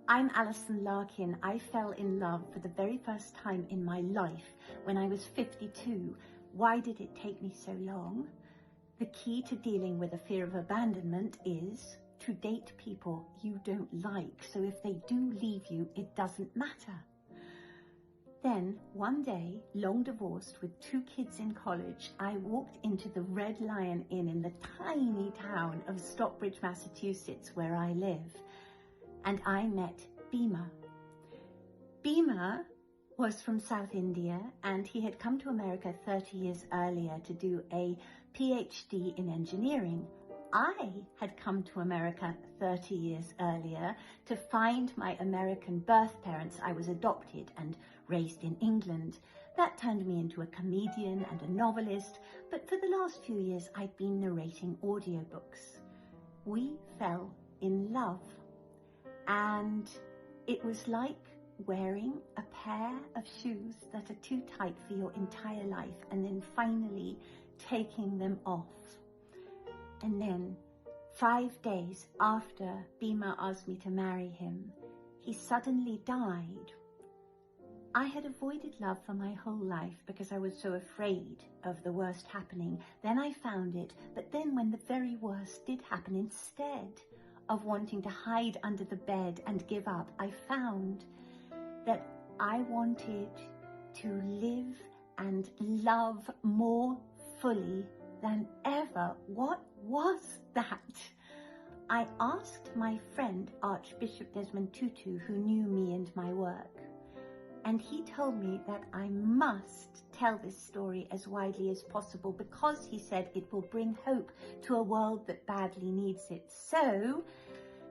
I'm Alison Larkin. I fell in love for the very first time in my life when I was 52. Why did it take me so long? The key to dealing with a fear of abandonment is to date people you don't like. So if they do leave you, it doesn't matter. Then one day, long divorced with 2 kids in college, I walked into the Red Lion Inn in the tiny town of Stockbridge, Massachusetts, where I live. And I met Bhima. Bhima was from South India, and he had come to America 30 years earlier to do a PhD in engineering. I had come to America 30 years earlier to find my American birth parents. I was adopted and raised in England. That turned me into a comedian and a novelist, but for the last few years I'd been narrating audiobooks. We fell in love. And it was like wearing a pair of shoes that are too tight for your entire life and then finally taking them off. And then 5 days after Bhima asked me to marry him, he suddenly died. I had avoided love for my whole life because I was so afraid of the worst happening. Then I found it, but then when the very worst did happen, instead of wanting to hide under the bed and give up, I found that I wanted to live and love more fully than ever. What was that? I asked my friend Archbishop Desmond Tutu, who knew me and my work, and he told me that I must tell this story as widely as possible because, he said, it will bring hope to a world that badly needs it. So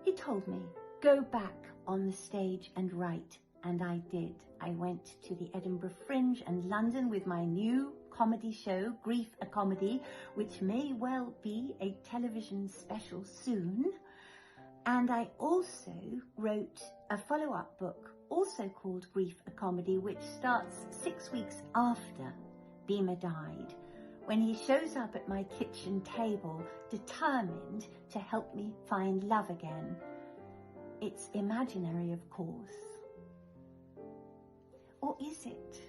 he told me, go back on the stage and write. And I did. I went to the Edinburgh Fringe and London with my new comedy show, Grief a Comedy, which may well be a television special soon. And I also wrote a follow-up book, also called Grief a Comedy, which starts 6 weeks after Bhima died, when he shows up at my kitchen table, determined to help me find love again. It's imaginary, of course. Or is it?